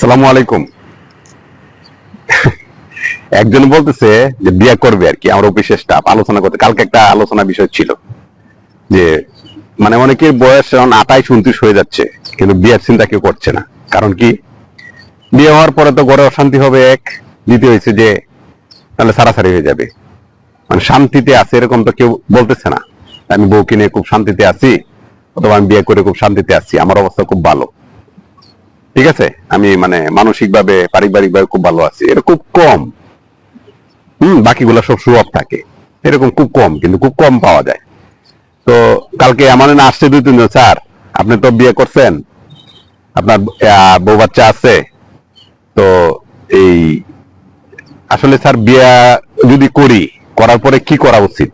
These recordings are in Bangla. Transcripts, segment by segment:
সালামু আলাইকুম। একজন বলতেছে যে বিয়ে করবে আর কি, আমার অফিসের স্টাফ আলোচনা করতে, কালকে একটা আলোচনা বিষয় ছিল যে মানে অনেকের বয়স এখন 28-29 হয়ে যাচ্ছে, কিন্তু বিয়ের চিন্তা কেউ করছে না। কারণ কি, বিয়ে হওয়ার পরে তো ঘরে অশান্তি হবে এক, দ্বিতীয় হয়েছে যে তাহলে সারাসারি হয়ে যাবে। মানে শান্তিতে আছে এরকম তো কেউ বলতেছে না, আমি বউকে নিয়ে খুব শান্তিতে আছি, অথবা আমি বিয়ে করে খুব শান্তিতে আছি, আমার অবস্থা খুব ভালো, ঠিক আছে, আমি মানে মানসিক ভাবে পারিবারিক ভাবে খুব ভালো আছি, এটা খুব কম। বাকিগুলো সব শো অফ থাকে, এরকম খুব কম, কিন্তু খুব কম পাওয়া যায়। তো কালকে আমার না আসছে 2-3 জন, স্যার আপনি তো বিয়ে করছেন, আপনার বউ বাচ্চা আছে, তো এই আসলে স্যার বিয়ে যদি করি, করার পরে কি করা উচিত,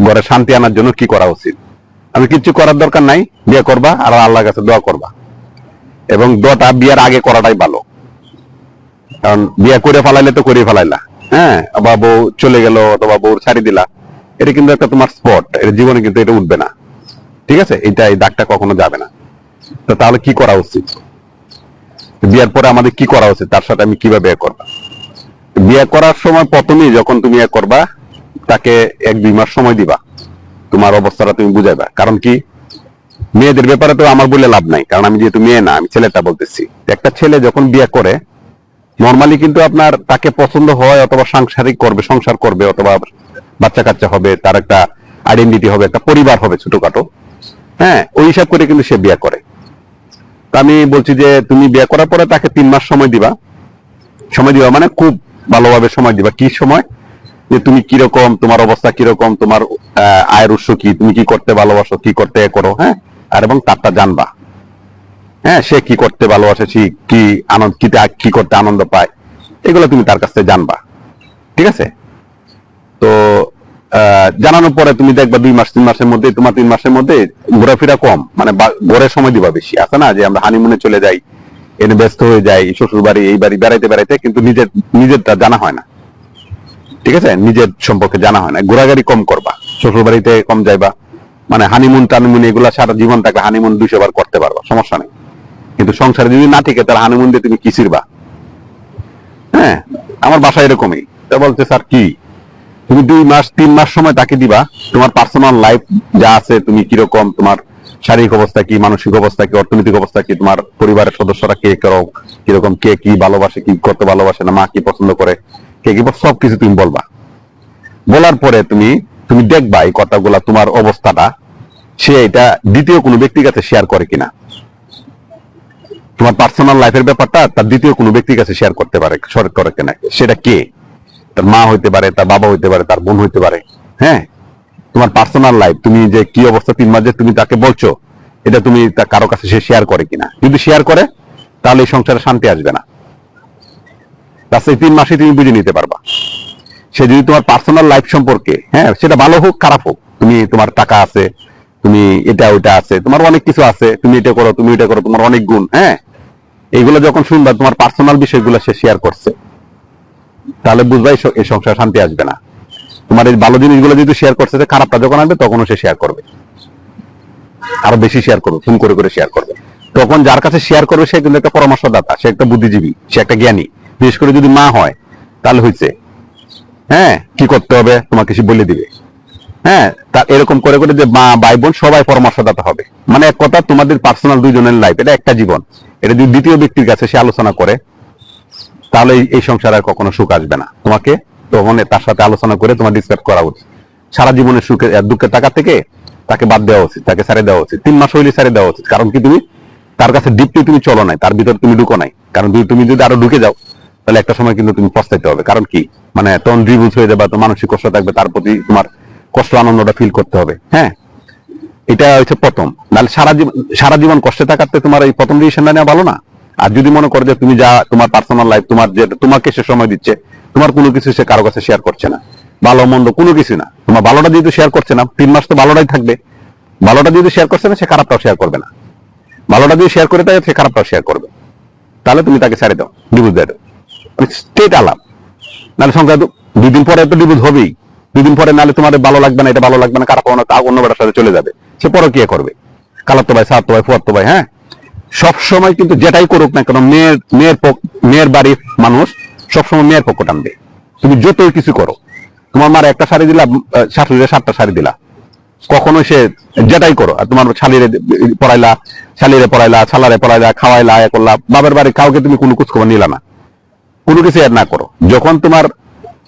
ঘরে শান্তি আনার জন্য কি করা উচিত? আমি কিচ্ছু করার দরকার নাই, বিয়ে করবা আর আল্লাহর কাছে দোয়া করবা, এবং দোয়াটা বিয়ের আগে করাটাই ভালো। কারণ বিয়ে করে ফেলাইলে তো করে ফেলাইলা, হ্যাঁ, বা বউ চলে গেল অথবা বউ ছাড়ি দিলা, এটা কিন্তু একটা তোমার স্পট, এটা জীবনে কিন্তু এটা উঠবে না, ঠিক আছে, এটা এই দাগটা কখনো যাবে না। তো তাহলে কি করা উচিত, বিয়ের পরে আমাদের কি করা উচিত, তার সাথে আমি কিভাবে বিয়ে করবো? বিয়ে করার সময় প্রথমেই যখন তুমি বিয়ে করবা, তাকে 1-2 মাস সময় দিবা, তোমার অবস্থাটা তুমি বুঝাইবা। কারণ কি, মেয়েদের ব্যাপারে তো আমার বলে লাভ নাই, কারণ আমি যেহেতু মেয়ে না, আমি ছেলেটা বলতেছি। একটা ছেলে যখন বিয়ে করে, নর্মালি কিন্তু আপনার তাকে পছন্দ হয়, অথবা সাংসারিক করবে, সংসার করবে, অথবা বাচ্চা কাচ্চা হবে, তার একটা আইডেন্টিটি হবে, একটা পরিবার হবে ছোটখাটো, হ্যাঁ, ওই হিসাব করে কিন্তু সে বিয়ে করে। তা আমি বলছি যে তুমি বিয়ে করার পরে তাকে 3 মাস সময় দিবা। সময় দিবা মানে খুব ভালোভাবে সময় দিবা। কি সময়? যে তুমি কিরকম, তোমার অবস্থা কিরকম, তোমার আয়ের উৎস কি, তুমি কি করতে ভালোবাসো, কি করতে করো, হ্যাঁ, আর এবং তারটা জানবা। হ্যাঁ, সে কি করতে ভালোবাসে, কি আনন্দ, কি করতে আনন্দ পায়, এগুলো তুমি তার কাছ থেকে জানবা, ঠিক আছে। তো জানানোর পরে তুমি দেখবা 2-3 মাসের মধ্যে, তোমার 3 মাসের মধ্যে ঘোরাফেরা কম, মানে ঘরে সময় দিবা বেশি। আছে না যে আমরা হানিমুনে চলে যাই, এনে ব্যস্ত হয়ে যাই, শ্বশুর বাড়ি এই বাড়ি বেড়াইতে বেড়াইতে, কিন্তু নিজেরটা জানা হয় না, ঠিক আছে, নিজের সম্পর্কে জানা হয় না। ঘোরাঘুরি কম করবা, শ্বশুর বাড়িতে কম যাইবা, মানে হানিমুন টানিমুন এগুলা সারা জীবন থাকলে হানিমুন 200 বার করতে পারবা, সমস্যা নেই। কিন্তু সংসারে যদি না ঠিক, তাহলে হানিমুন দিয়ে তুমি কি ছিড়বা? হ্যাঁ, আমার বাসা এরকমই। তা বলছে স্যার কি, তুমি 2-3 মাস সময় তাকে দিবা, তোমার পার্সোনাল লাইফ যা আছে, তুমি কিরকম, তোমার শারীরিক অবস্থা কি, মানসিক অবস্থা কি, অর্থনৈতিক অবস্থা কি, তোমার পরিবারের সদস্যরা কে করো, কিরকম, কে কি ভালোবাসে, কি করতে ভালোবাসে না, মা কি পছন্দ করে, কে কি, সবকিছু তুমি বলবা। বলার পরে তুমি তুমি দেখবা এই কথাগুলা, তোমার অবস্থাটা সে এটা দ্বিতীয় কোনো ব্যক্তির কাছে শেয়ার করে কিনা, তোমার পার্সোনাল লাইফের ব্যাপারটা তার দ্বিতীয় কোনো ব্যক্তির কাছে শেয়ার করতে পারে, করে কিনা, সেটা কে, তার মা হইতে পারে, তার বাবা হইতে পারে, তার বোন হইতে পারে, হ্যাঁ, তোমার পার্সোনাল লাইফ, তুমি যে কি অবস্থা 3 মাস যে তুমি তাকে বলছো, এটা তুমি কারো কাছে সে শেয়ার করে কিনা। যদি শেয়ার করে, তাহলে এই সংসারে শান্তি আসবে না। তাছাড়া এই 3 মাসে তুমি বুঝে নিতে পারবা সে যদি তোমার পার্সোনাল লাইফ সম্পর্কে, হ্যাঁ, সেটা ভালো হোক খারাপ হোক, তুমি তোমার টাকা আছে, তুমি এটা ওইটা আছে, তোমার অনেক কিছু আছে, তুমি এটা করো, তুমি এটা করো, তোমার অনেক গুণ, হ্যাঁ, এইগুলো যখন শুনবা তোমার পার্সোনাল বিষয়গুলো সে শেয়ার করছে, তাহলে বুঝবা এই সংসার শান্তি আসবে না। তোমার এই ভালো জিনিসগুলো যদি শেয়ার করছে, খারাপটা যখন আসবে তখনও সে শেয়ার করবে, আরো বেশি শেয়ার করবে, ফোন করে করে শেয়ার করবে। তখন যার কাছে শেয়ার করবে সে কিন্তু একটা পরামর্শদাতা, সে একটা বুদ্ধিজীবী, সে একটা জ্ঞানী। বিশেষ করে যদি মা হয়, তাহলে হয়েছে, হ্যাঁ, কি করতে হবে তোমাকে সে বলে দিবে। হ্যাঁ, তা এরকম করে করে যে মা ভাই বোন সবাই পরামর্শদাতা হবে। মানে এক কথা, তোমাদের পার্সোনাল দুইজনের লাইফ, এটা একটা জীবন, এটা যদি দ্বিতীয় ব্যক্তির কাছে সে আলোচনা করে, তাহলে এই সংসার আর কখনো সুখ আসবে না। তোমাকে তখন তার সাথে আলোচনা করে তোমার ডিসকাস করা উচিত। সারা জীবনের সুখে দুঃখের টাকা থেকে তাকে বাদ দেওয়া উচিত, তাকে ছেড়ে দেওয়া উচিত, 3 মাস হইলে ছেড়ে দেওয়া উচিত। কারণ কি, তুমি তার কাছে ডিপলি তুমি চলো নাই, তার ভিতর তুমি ঢুকো নাই। কারণ তুমি যদি আরো ঢুকে যাও, তাহলে একটা সময় কিন্তু তুমি পস্তাইতে হবে। কারণ কি, মানে তখন রিভিউজ হয়ে যাবে, তো মানসিক কষ্ট থাকবে, তার প্রতি তোমার কষ্ট আনন্দটা ফিল করতে হবে। হ্যাঁ, এটা হচ্ছে প্রথম। নাহলে সারা জীবন কষ্টে থাকাতে তোমার এই প্রথম ডিসিশনটা নেওয়া ভালো না। আর যদি মনে করো যে তুমি যা তোমার পার্সোনাল লাইফ, তোমার যে তোমাকে সে সময় দিচ্ছে, তোমার কোনো কিছু সে কারো কাছে শেয়ার করছে না, ভালো মন্দ কোনো কিছু না, তোমার ভালোটা যেহেতু শেয়ার করছে না, 3 মাস তো ভালোটাই থাকবে। ভালোটা যদি শেয়ার করছে না, সে খারাপটাও শেয়ার করবে না। ভালোটা যদি শেয়ার করে থাকে, সে খারাপটাও শেয়ার করবে। তাহলে তুমি তাকে ছেড়ে দাও, ডিভোর্স দিয়ে দাও, স্টেট আলাপ। নাহলে সংখ্যা 2 দিন পরে তো ডিভোর্স হবেই। 2 দিন পরে নাহলে তোমার ভালো লাগবে না, এটা ভালো লাগবে না, খারাপ হবে না, অন্য বেটার সাথে চলে যাবে, সে পরকিয়া করবে। খালাতো ভাই, সাহাতো ভাই, ফুয়াতো ভাই, হ্যাঁ, সব সময় কিন্তু যেটাই করুক না কেন মেয়ের বাড়ির মানুষ সবসময় মেয়ের পক্ষ টানবে। তুমি যতই কিছু করো, তোমার মার একটা শাড়ি দিলা, শাশুড়িরে 7টা শাড়ি দিলা, কখনো সে যেটাই করো, আর তোমার শালিরে পড়াইলা, ছালারে পড়াইলা, খাওয়াইলা, এ করলা, বাবার বাড়ি কাউকে তুমি কোনো খোঁজ খবর নিলা না, কোনো কিছু এড না করো। যখন তোমার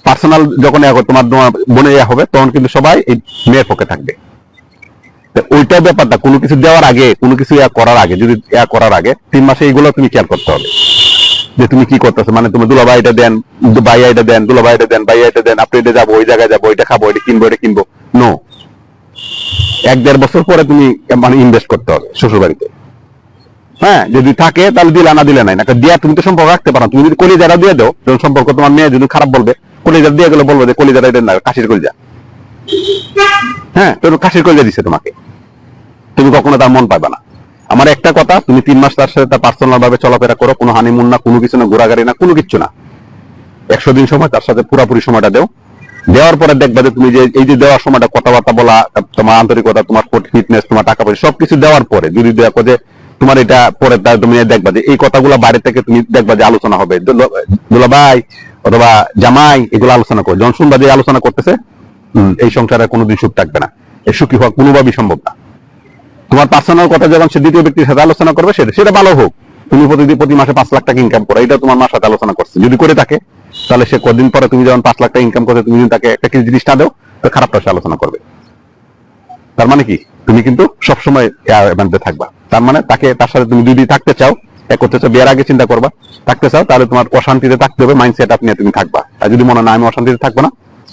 পার্সোনাল যখন তোমার বোনে হবে, তখন কিন্তু সবাই এই মেয়ের পক্ষে থাকবে। ওইটা ব্যাপারটা কোনো কিছু দেওয়ার আগে, কোনো কিছু করার আগে, যদি করার আগে 3 মাসে এইগুলো তুমি খেয়াল করতে হবে যে তুমি কি করতেছো। মানে তুমি দুলাভাই এটা দেন, ভাইয়া এটা দেন, দুলাভাই এটা দেন, ভাইয়া এটা দেন, আপনি এটা যাবো, ওই জায়গায় যাবো, ওইটা খাবো, এটা কিনবো। নো, 1-1.5 বছর পরে তুমি মানে ইনভেস্ট করতে হবে শ্বশুর বাড়িতে। হ্যাঁ, যদি থাকে তাহলে দিলা, না দিলে নাই। না দিয়া তুমি তো সম্পর্ক রাখতে পারো। তুমি যদি কলিজারা দিয়ে দাও, যখন সম্পর্ক তোমার মেয়ে যদি খারাপ বলবে, কলিজারা দিয়ে গেলে বলবো যে কলিজারা এটা না, কাশির কলিজা। হ্যাঁ, তো কাশির কলিজা দিছে তোমাকে, তুমি কখনো তার মন পাইবা না। আমার একটা কথা, তুমি 3 মাস তার সাথে তার পার্সোনাল ভাবে চলাফেরা করো, কোনো হানিমুন না, কোনো কিছু না, ঘোরাঘুরি না, কোনো কিছু না। 100 দিন সময় তার সাথে পুরাপুরি সময়টা দেও। দেওয়ার পরে দেখবা যে তুমি যে এই যে দেওয়ার সময়টা কথাবার্তা বলা, তোমার আন্তরিকতা, তোমার ফিটনেস, তোমার টাকা পয়সা সবকিছু দেওয়ার পরে যদি দেখো যে তোমার এটা পরে, তুমি দেখবা যে এই কথাগুলো বাইরে থেকে তুমি দেখবা যে আলোচনা হবে, দুলাভাই অথবা জামাই এগুলো আলোচনা করো। যখন শুনবা যে আলোচনা করতেছে, এই সংসারে কোনোদিন সুখ থাকবে না, এই সুখী হওয়া কোনোভাবেই সম্ভব না। তোমার পার্সোনাল কথা যখন সে দ্বিতীয় ব্যক্তির সাথে আলোচনা করবে, সেটা ভালো হোক। তুমি প্রতি মাসে 5 লাখ টাকা ইনকাম করো, এটা তোমার মার সাথে আলোচনা করছে, যদি করে থাকে, তাহলে সে কদিন পরে তুমি যখন 5 লাখ টাকা ইনকাম করতে, তুমি যদি তাকে একটা কিছু জিনিস না দাও, তো খারাপটা সে আলোচনা করবে। তার মানে কি, তুমি কিন্তু সবসময় থাকবা। তার মানে তার সাথে তুমি যদি থাকতে চাও, করতে চাও, বিয়ের আগে চিন্তা করবা। থাকতে চাও তাহলে তোমার অশান্তিতে থাকতে হবে, মাইন্ডসেট আপ নিয়ে তুমি থাকবা। আর যদি মনে না আমি অশান্তিতে থাকবো না,